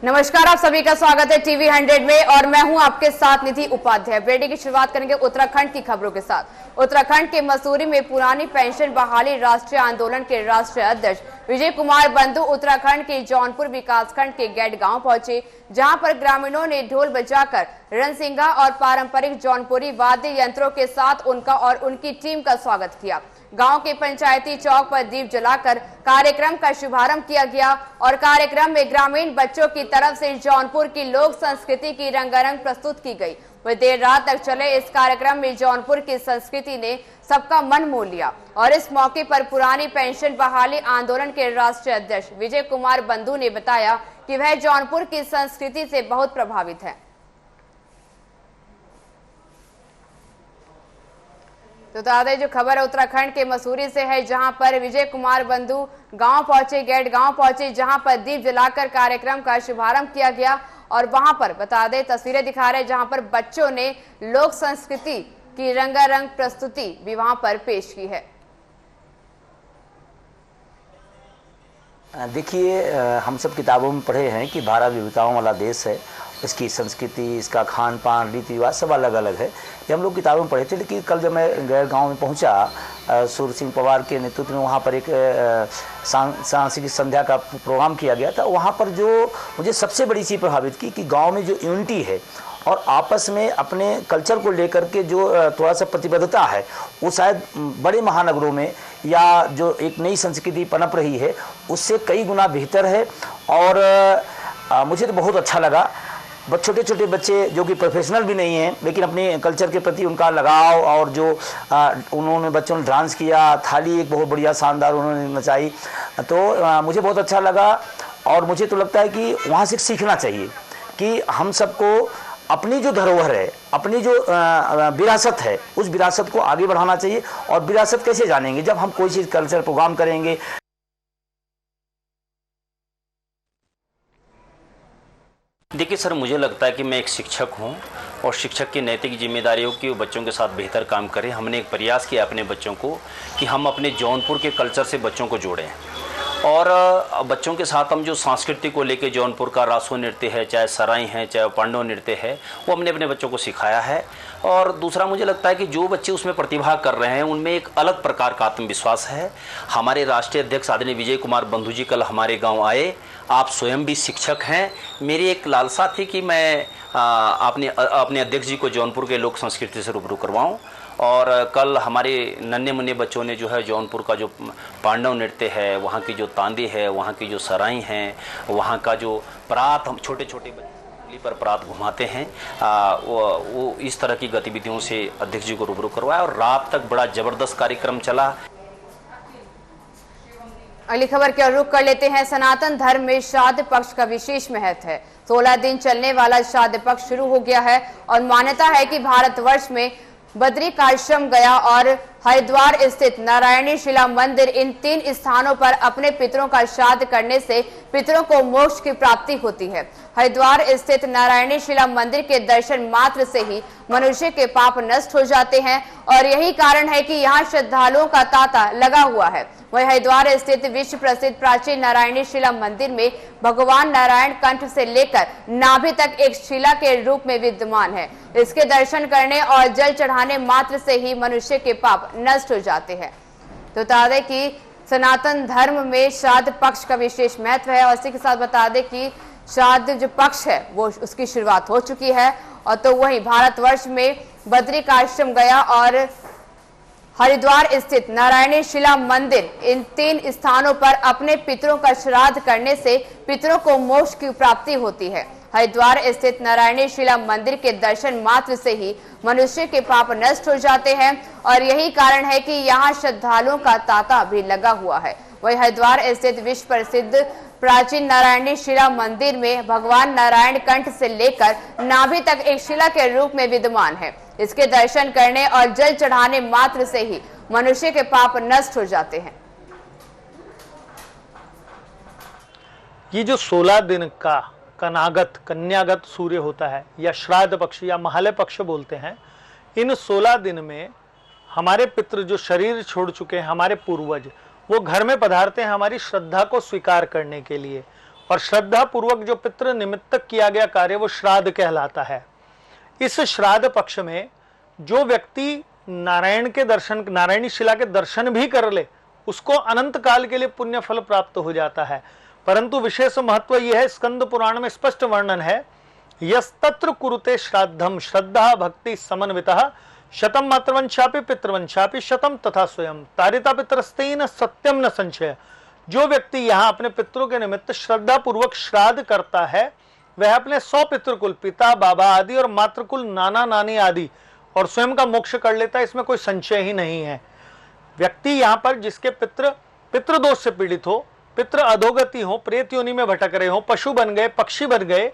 नमस्कार, आप सभी का स्वागत है टीवी 100 में और मैं हूं आपके साथ निधि उपाध्याय। ब्रेकिंग की शुरुआत करेंगे उत्तराखंड की खबरों के साथ। उत्तराखंड के मसूरी में पुरानी पेंशन बहाली राष्ट्रीय आंदोलन के राष्ट्रीय अध्यक्ष विजय कुमार बंधु उत्तराखंड के जौनपुर विकासखंड के गैड गांव पहुंचे, जहां पर ग्रामीणों ने ढोल बजाकर रणसिंगा और पारंपरिक जौनपुरी वाद्य यंत्रों के साथ उनका और उनकी टीम का स्वागत किया। गांव के पंचायती चौक पर दीप जलाकर कार्यक्रम का शुभारंभ किया गया और कार्यक्रम में ग्रामीण बच्चों की तरफ से जौनपुर की लोक संस्कृति की रंगारंग प्रस्तुत की गई। वह देर रात तक चले इस कार्यक्रम में जौनपुर की संस्कृति ने सबका मन मोह लिया और इस मौके पर पुरानी पेंशन बहाली आंदोलन के राष्ट्रीय अध्यक्ष विजय कुमार बंधु ने बताया कि वह जौनपुर की संस्कृति से बहुत प्रभावित है। तो बता दें, जो खबर है उत्तराखंड के मसूरी से है, जहां पर विजय कुमार बंधु गांव पहुंचे, गैड गांव पहुंचे, जहां पर दीप जलाकर कार्यक्रम का शुभारंभ किया गया और वहां पर बता दें तस्वीरें दिखा रहे, जहां पर बच्चों ने लोक संस्कृति की रंगारंग प्रस्तुति भी वहां पर पेश की है। देखिए, हम सब किताबों में पढ़े हैं कि भारत विविधताओं वाला देश है। इसकी संस्कृति, इसका खान पान, रीति रिवाज सब अलग अलग है। ये हम लोग किताबों में पढ़े थे। लेकिन कल जब मैं गैर गांव में पहुंचा, सूर्य सिंह पवार के नेतृत्व में वहाँ पर एक सांस्कृतिक संध्या का प्रोग्राम किया गया था। वहाँ पर जो मुझे सबसे बड़ी चीज़ प्रभावित की कि गाँव में जो यूनिटी है और आपस में अपने कल्चर को लेकर के जो थोड़ा सा प्रतिबद्धता है, वो शायद बड़े महानगरों में या जो एक नई संस्कृति पनप रही है उससे कई गुना बेहतर है। और मुझे तो बहुत अच्छा लगा। छोटे छोटे बच्चे जो कि प्रोफेशनल भी नहीं हैं, लेकिन अपने कल्चर के प्रति उनका लगाव और जो उन्होंने बच्चों ने डांस किया, थाली एक बहुत बढ़िया शानदार उन्होंने नचाई, तो मुझे बहुत अच्छा लगा। और मुझे तो लगता है कि वहाँ से सीखना चाहिए कि हम सबको अपनी जो धरोहर है, अपनी जो विरासत है, उस विरासत को आगे बढ़ाना चाहिए। और विरासत कैसे जानेंगे? जब हम कोई चीज़ कल्चर प्रोग्राम करेंगे। देखिए सर, मुझे लगता है कि मैं एक शिक्षक हूं और शिक्षक की नैतिक जिम्मेदारियों की बच्चों के साथ बेहतर काम करें। हमने एक प्रयास किया अपने बच्चों को कि हम अपने जौनपुर के कल्चर से बच्चों को जोड़ें और बच्चों के साथ हम जो संस्कृति को लेके जौनपुर का रासो नृत्य है, चाहे सराई है, चाहे पांडव नृत्य है, वो हमने अपने बच्चों को सिखाया है। और दूसरा, मुझे लगता है कि जो बच्चे उसमें प्रतिभा कर रहे हैं उनमें एक अलग प्रकार का आत्मविश्वास है। हमारे राष्ट्रीय अध्यक्ष आदरणीय विजय कुमार बंधु जी कल हमारे गांव आए। आप स्वयं भी शिक्षक हैं। मेरी एक लालसा थी कि मैं अपने अध्यक्ष जी को जौनपुर के लोक संस्कृति से रूबरू करवाऊं। और कल हमारे नन्हे मुन्ने बच्चों ने जो है जौनपुर का जो पांडव नृत्य है, वहाँ की जो तांदी है, वहाँ की जो सराई हैं, वहाँ का जो परात, हम छोटे छोटे बच्चे पर परात घुमाते हैं, वो इस तरह की गतिविधियों से अध्यक्ष जी को रूबरू करवाया और रात तक बड़ा ज़बरदस्त कार्यक्रम चला। अगली खबर की ओर रुख कर लेते हैं। सनातन धर्म में श्राद्ध पक्ष का विशेष महत्व है। 16 दिन चलने वाला श्राद्ध पक्ष शुरू हो गया है और मान्यता है कि भारतवर्ष में बद्रिकाश्रम, गया और हरिद्वार स्थित नारायणी शिला मंदिर, इन 3 स्थानों पर अपने पितरों का श्राद्ध करने से पितरों को मोक्ष की प्राप्ति होती है। हरिद्वार स्थित नारायणी शिला मंदिर के दर्शन मात्र से ही मनुष्य के पाप नष्ट हो जाते हैं और यही कारण है कि यहाँ श्रद्धालुओं का तांता लगा हुआ है। वही हरिद्वार स्थित विश्व प्रसिद्ध प्राचीन नारायणी शिला मंदिर में भगवान नारायण कंठ से लेकर नाभि तक एक शिला के रूप में विद्यमान है। इसके दर्शन करने और जल चढ़ाने मात्र से ही मनुष्य के पाप नष्ट हो जाते हैं। तो बता दें कि सनातन धर्म में श्राद्ध पक्ष का विशेष महत्व है और इसी के साथ बता दें कि श्राद्ध जो पक्ष है वो उसकी शुरुआत हो चुकी है। और तो वही भारतवर्ष में बद्रिकाश्रम, गया और हरिद्वार स्थित नारायणी शिला मंदिर, इन 3 स्थानों पर अपने पितरों का श्राद्ध करने से पितरों को मोक्ष की प्राप्ति होती है। हरिद्वार स्थित नारायणी शिला मंदिर के दर्शन मात्र से ही मनुष्य के पाप नष्ट हो जाते हैं और यही कारण है कि यहाँ श्रद्धालुओं का तांता भी लगा हुआ है। वही हरिद्वार स्थित विश्व प्रसिद्ध प्राचीन नारायणी शिला मंदिर में भगवान नारायण कंठ से लेकर नाभि तक एक शिला के रूप में विद्यमान है। इसके दर्शन करने और जल चढ़ाने मात्र से ही मनुष्य के पाप नष्ट हो जाते हैं। ये जो 16 दिन का कन्यागत सूर्य होता है या श्राद्ध पक्ष या महालय पक्ष बोलते हैं, इन 16 दिन में हमारे पितृ जो शरीर छोड़ चुके हैं, हमारे पूर्वज, वो घर में पधारते हैं हमारी श्रद्धा को स्वीकार करने के लिए और श्रद्धा पूर्वक जो पितृ निमित्तक किया गया कार्य वो श्राद्ध कहलाता है। इस श्राद्ध पक्ष में जो व्यक्ति नारायण के दर्शन, नारायणी शिला के दर्शन भी कर ले उसको अनंत काल के लिए पुण्य फल प्राप्त हो जाता है। परंतु विशेष महत्व यह है, स्कंद पुराण में स्पष्ट वर्णन है, यस्तत्र कुरुते श्राद्धम श्रद्धा भक्ति समन्वितः शतम मातृवंशापि पितृवंशापि शतम तथा स्वयं तारिता पितरस्तेन सत्यम न संशय। जो व्यक्ति यहाँ अपने पितरों के निमित्त श्रद्धा पूर्वक श्राद्ध करता है वह अपने 100 पितृकुल, पिता बाबा आदि और मातृकुल नाना नानी आदि और स्वयं का मोक्ष कर लेता है, इसमें कोई संशय ही नहीं है। व्यक्ति यहाँ पर जिसके पितृदोष से पीड़ित हो, पितृ अधोगति हो, प्रेत योनि में भटक रहे हो, पशु बन गए, पक्षी बन गए,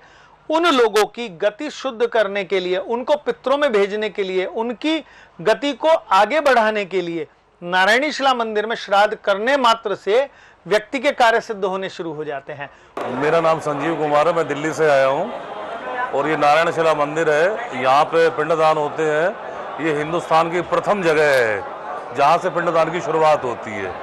उन लोगों की गति शुद्ध करने के लिए, उनको पितरों में भेजने के लिए, उनकी गति को आगे बढ़ाने के लिए नारायणी शिला मंदिर में श्राद्ध करने मात्र से व्यक्ति के कार्य सिद्ध होने शुरू हो जाते हैं। मेरा नाम संजीव कुमार है, मैं दिल्ली से आया हूँ और ये नारायण शिला मंदिर है, यहाँ पे पिंडदान होते हैं। ये हिंदुस्तान की प्रथम जगह है जहाँ से पिंडदान की शुरुआत होती है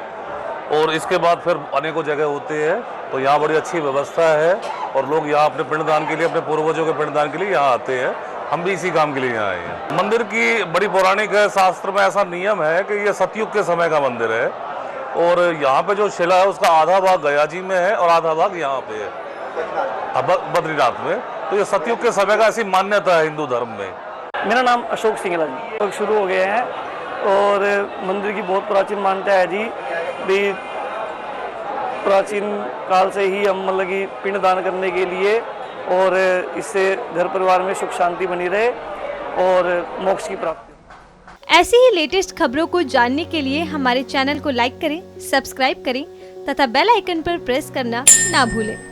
और इसके बाद फिर अनेकों जगह होते हैं। तो यहाँ बड़ी अच्छी व्यवस्था है और लोग यहाँ अपने पिंडदान के लिए, अपने पूर्वजों के पिंडदान के लिए यहाँ आते हैं। हम भी इसी काम के लिए यहाँ आए हैं। मंदिर की बड़ी पौराणिक है, शास्त्र में ऐसा नियम है कि ये सतयुग के समय का मंदिर है और यहाँ पे जो शिला है उसका आधा भाग गया जी में है और आधा भाग यहाँ पे है बद्रीनाथ में। तो ये सतयुग के समय का ऐसी मान्यता है हिंदू धर्म में। मेरा नाम अशोक सिंगला जी। लोग शुरू हो गए हैं और मंदिर की बहुत प्राचीन मान्यता है जी। भी प्राचीन काल से ही हम मतलब कि पिंडदान करने के लिए और इससे घर परिवार में सुख शांति बनी रहे और मोक्ष की प्राप्ति। ऐसी ही लेटेस्ट खबरों को जानने के लिए हमारे चैनल को लाइक करें, सब्सक्राइब करें तथा बेल आइकन पर प्रेस करना ना भूलें।